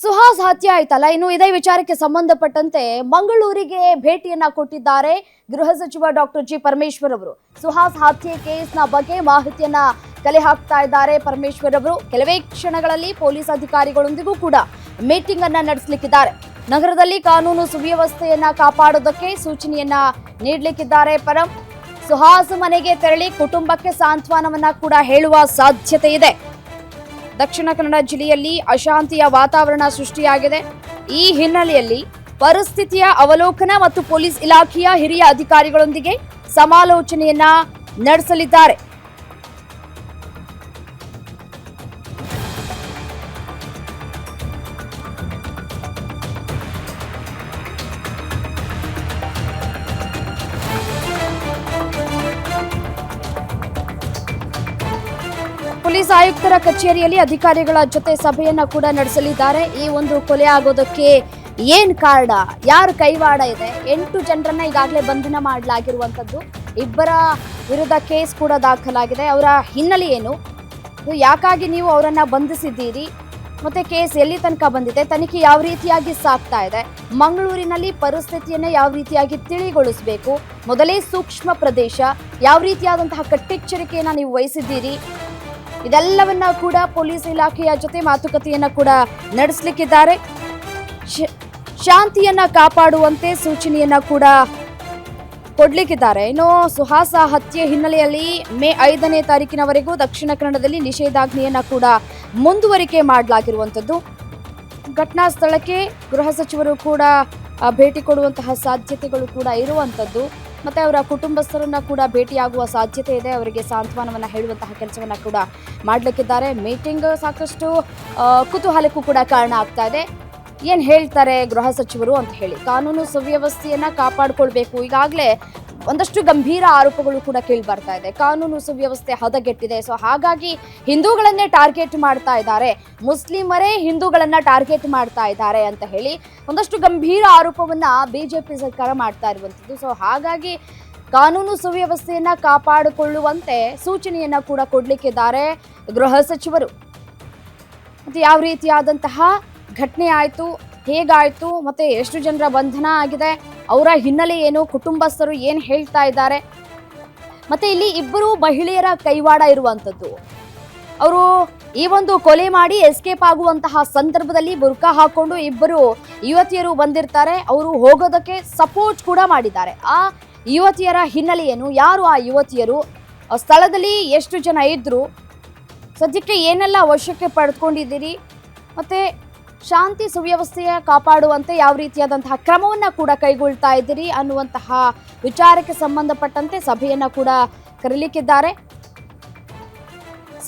ಸುಹಾಸ್ ಹತ್ಯೆ ಆಯ್ತಲ್ಲ, ಇನ್ನು ಇದೇ ವಿಚಾರಕ್ಕೆ ಸಂಬಂಧಪಟ್ಟಂತೆ ಮಂಗಳೂರಿಗೆ ಭೇಟಿಯನ್ನ ಕೊಟ್ಟಿದ್ದಾರೆ ಗೃಹ ಸಚಿವ ಡಾಕ್ಟರ್ ಜಿ ಪರಮೇಶ್ವರ್ ಅವರು. ಸುಹಾಸ್ ಹತ್ಯೆ ಕೇಸ್ನ ಬಗ್ಗೆ ಮಾಹಿತಿಯನ್ನ ಕಲೆ ಹಾಕ್ತಾ ಇದ್ದಾರೆ ಪರಮೇಶ್ವರ್ ಅವರು. ಕೆಲವೇ ಕ್ಷಣಗಳಲ್ಲಿ ಪೊಲೀಸ್ ಅಧಿಕಾರಿಗಳೊಂದಿಗೂ ಕೂಡ ಮೀಟಿಂಗ್ ಅನ್ನ ನಡೆಸಲಿಕ್ಕಿದ್ದಾರೆ. ನಗರದಲ್ಲಿ ಕಾನೂನು ಸುವ್ಯವಸ್ಥೆಯನ್ನ ಕಾಪಾಡೋದಕ್ಕೆ ಸೂಚನೆಯನ್ನ ನೀಡಲಿಕ್ಕಿದ್ದಾರೆ. ಸುಹಾಸ್ ಮನೆಗೆ ತೆರಳಿ ಕುಟುಂಬಕ್ಕೆ ಸಾಂತ್ವನವನ್ನ ಕೂಡ ಹೇಳುವ ಸಾಧ್ಯತೆ ಇದೆ. ದಕ್ಷಿಣ ಕನ್ನಡ ಜಿಲ್ಲೆಯಲ್ಲಿ ಅಶಾಂತಿಯ ವಾತಾವರಣ ಸೃಷ್ಟಿಯಾಗಿದೆ. ಈ ಹಿನ್ನೆಲೆಯಲ್ಲಿ ಪರಿಸ್ಥಿತಿಯ ಅವಲೋಕನ ಮತ್ತು ಪೊಲೀಸ್ ಇಲಾಖೆಯ ಹಿರಿಯ ಅಧಿಕಾರಿಗಳೊಂದಿಗೆ ಸಮಾಲೋಚನೆಯನ್ನ ನಡೆಸಲಿದ್ದಾರೆ. ಪೊಲೀಸ್ ಆಯುಕ್ತರ ಕಚೇರಿಯಲ್ಲಿ ಅಧಿಕಾರಿಗಳ ಜೊತೆ ಸಭೆಯನ್ನ ಕೂಡ ನಡೆಸಲಿದ್ದಾರೆ. ಈ ಒಂದು ಕೊಲೆ ಆಗೋದಕ್ಕೆ ಏನ್ ಕಾರಣ, ಯಾರ ಕೈವಾಡ ಇದೆ? 8 ಜನರನ್ನ ಈಗಾಗಲೇ ಬಂಧನ ಮಾಡಲಾಗಿರುವಂತದ್ದು. 2 ವಿರುದ್ಧ ಕೇಸ್ ಕೂಡ ದಾಖಲಾಗಿದೆ. ಅವರ ಹಿನ್ನೆಲೆ ಏನು, ಯಾಕಾಗಿ ನೀವು ಅವರನ್ನ ಬಂಧಿಸಿದ್ದೀರಿ, ಮತ್ತೆ ಕೇಸ್ ಎಲ್ಲಿ ತನಕ ಬಂದಿದೆ, ತನಿಖೆ ಯಾವ ರೀತಿಯಾಗಿ ಸಾಗ್ತಾ ಇದೆ, ಮಂಗಳೂರಿನಲ್ಲಿ ಪರಿಸ್ಥಿತಿಯನ್ನ ಯಾವ ರೀತಿಯಾಗಿ ತಿಳಿಗೊಳಿಸಬೇಕು, ಮೊದಲೇ ಸೂಕ್ಷ್ಮ ಪ್ರದೇಶ, ಯಾವ ರೀತಿಯಾದಂತಹ ಕಟ್ಟೆಚ್ಚರಿಕೆಯನ್ನ ನೀವು ವಹಿಸಿದ್ದೀರಿ, ಇದೆಲ್ಲವನ್ನ ಕೂಡ ಪೊಲೀಸ್ ಇಲಾಖೆಯ ಜೊತೆ ಮಾತುಕತೆಯನ್ನ ಕೂಡ ನಡೆಸಲಿಕ್ಕಿದ್ದಾರೆ. ಶಾಂತಿಯನ್ನ ಕಾಪಾಡುವಂತೆ ಸೂಚನೆಯನ್ನ ಕೂಡ ಕೊಡ್ಲಿಕ್ಕಿದ್ದಾರೆ. ಇನ್ನು ಸುಹಾಸ್ ಹತ್ಯೆ ಹಿನ್ನೆಲೆಯಲ್ಲಿ ಮೇ 5ನೇ ತಾರೀಕಿನವರೆಗೂ ದಕ್ಷಿಣ ಕನ್ನಡದಲ್ಲಿ ನಿಷೇಧಾಜ್ಞೆಯನ್ನ ಕೂಡ ಮುಂದುವರಿಕೆ ಮಾಡಲಾಗಿರುವಂತದ್ದು. ಘಟನಾ ಸ್ಥಳಕ್ಕೆ ಗೃಹ ಸಚಿವರು ಕೂಡ ಭೇಟಿ ಕೊಡುವಂತಹ ಸಾಧ್ಯತೆಗಳು ಕೂಡ ಇರುವಂತದ್ದು. ಮತ್ತೆ ಅವರ ಕುಟುಂಬಸ್ಥರನ್ನ ಕೂಡ ಭೇಟಿಯಾಗುವ ಸಾಧ್ಯತೆ ಇದೆ. ಅವರಿಗೆ ಸಾಂತ್ವನವನ್ನ ಹೇಳುವಂತಹ ಕೆಲಸವನ್ನ ಕೂಡ ಮಾಡ್ಲಿಕ್ಕಿದ್ದಾರೆ. ಮೀಟಿಂಗ್ ಸಾಕಷ್ಟು ಕುತೂಹಲಕ್ಕೂ ಕೂಡ ಕಾರಣ ಆಗ್ತಾ ಇದೆ. ಏನ್ ಹೇಳ್ತಾರೆ ಗೃಹ ಸಚಿವರು ಅಂತ ಹೇಳಿ. ಕಾನೂನು ಸುವ್ಯವಸ್ಥೆಯನ್ನ ಕಾಪಾಡ್ಕೊಳ್ಬೇಕು. ಈಗಾಗಲೇ ಒಂದಷ್ಟು ಗಂಭೀರ ಆರೋಪಗಳು ಕೂಡ ಕೇಳಿ ಬರ್ತಾ ಇದೆ. ಕಾನೂನು ಸುವ್ಯವಸ್ಥೆ ಹದಗೆಟ್ಟಿದೆ, ಸೊ ಹಾಗಾಗಿ ಹಿಂದೂಗಳನ್ನೇ ಟಾರ್ಗೆಟ್ ಮಾಡ್ತಾ ಇದ್ದಾರೆ, ಮುಸ್ಲಿಮರೇ ಹಿಂದೂಗಳನ್ನ ಟಾರ್ಗೆಟ್ ಮಾಡ್ತಾ ಇದ್ದಾರೆ ಅಂತ ಹೇಳಿ ಒಂದಷ್ಟು ಗಂಭೀರ ಆರೋಪವನ್ನ ಬಿಜೆಪಿ ಸರ್ಕಾರ ಮಾಡ್ತಾ ಇರುವಂತದ್ದು. ಸೊ ಹಾಗಾಗಿ ಕಾನೂನು ಸುವ್ಯವಸ್ಥೆಯನ್ನ ಕಾಪಾಡಿಕೊಳ್ಳುವಂತೆ ಸೂಚನೆಯನ್ನ ಕೂಡ ಕೊಡ್ಲಿಕ್ಕಿದ್ದಾರೆ ಗೃಹ ಸಚಿವರು. ಮತ್ತೆ ಯಾವ ರೀತಿಯಾದಂತಹ ಘಟನೆ ಆಯ್ತು, ಹೇಗಾಯ್ತು, ಮತ್ತೆ ಎಷ್ಟು ಜನರ ಬಂಧನ ಆಗಿದೆ, ಅವರ ಹಿನ್ನೆಲೆ ಏನು, ಕುಟುಂಬಸ್ಥರು ಏನ್ ಹೇಳ್ತಾ ಇದ್ದಾರೆ, ಮತ್ತೆ ಇಲ್ಲಿ 2 ಮಹಿಳೆಯರ ಕೈವಾಡ ಇರುವಂತದ್ದು. ಅವರು ಈ ಒಂದು ಕೊಲೆ ಮಾಡಿ ಎಸ್ಕೇಪ್ ಆಗುವಂತಹ ಸಂದರ್ಭದಲ್ಲಿ ಬುರ್ಕಾ ಹಾಕೊಂಡು 2 ಯುವತಿಯರು ಬಂದಿರ್ತಾರೆ. ಅವರು ಹೋಗೋದಕ್ಕೆ ಸಪೋರ್ಟ್ ಕೂಡ ಮಾಡಿದ್ದಾರೆ. ಆ ಯುವತಿಯರ ಹಿನ್ನೆಲೆ ಏನು, ಯಾರು ಆ ಯುವತಿಯರು, ಸ್ಥಳದಲ್ಲಿ ಎಷ್ಟು ಜನ ಇದ್ರು, ಸದ್ಯಕ್ಕೆ ಏನೆಲ್ಲ ವಶಕ್ಕೆ ಪಡೆದುಕೊಂಡಿದ್ದೀರಿ, ಮತ್ತೆ ಶಾಂತಿ ಸುವ್ಯವಸ್ಥೆಯ ಕಾಪಾಡುವಂತೆ ಯಾವ ರೀತಿಯಾದಂತಹ ಕ್ರಮವನ್ನ ಕೂಡ ಕೈಗೊಳ್ತಾ ಇದ್ದೀರಿ ಅನ್ನುವಂತಹ ವಿಚಾರಕ್ಕೆ ಸಂಬಂಧಪಟ್ಟಂತೆ ಸಭೆಯನ್ನ ಕೂಡ ಕರೆಯಲಿಕ್ಕಿದ್ದಾರೆ.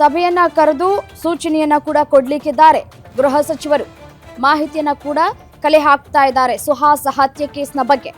ಸಭೆಯನ್ನ ಕರೆದು ಸೂಚನೆಯನ್ನ ಕೂಡ ಕೊಡ್ಲಿಕ್ಕಿದ್ದಾರೆ ಗೃಹ ಸಚಿವರು. ಮಾಹಿತಿಯನ್ನ ಕೂಡ ಕಲೆ ಹಾಕ್ತಾ ಇದ್ದಾರೆ ಸುಹಾಸ್ ಹತ್ಯೆ ಕೇಸ್ನ ಬಗ್ಗೆ.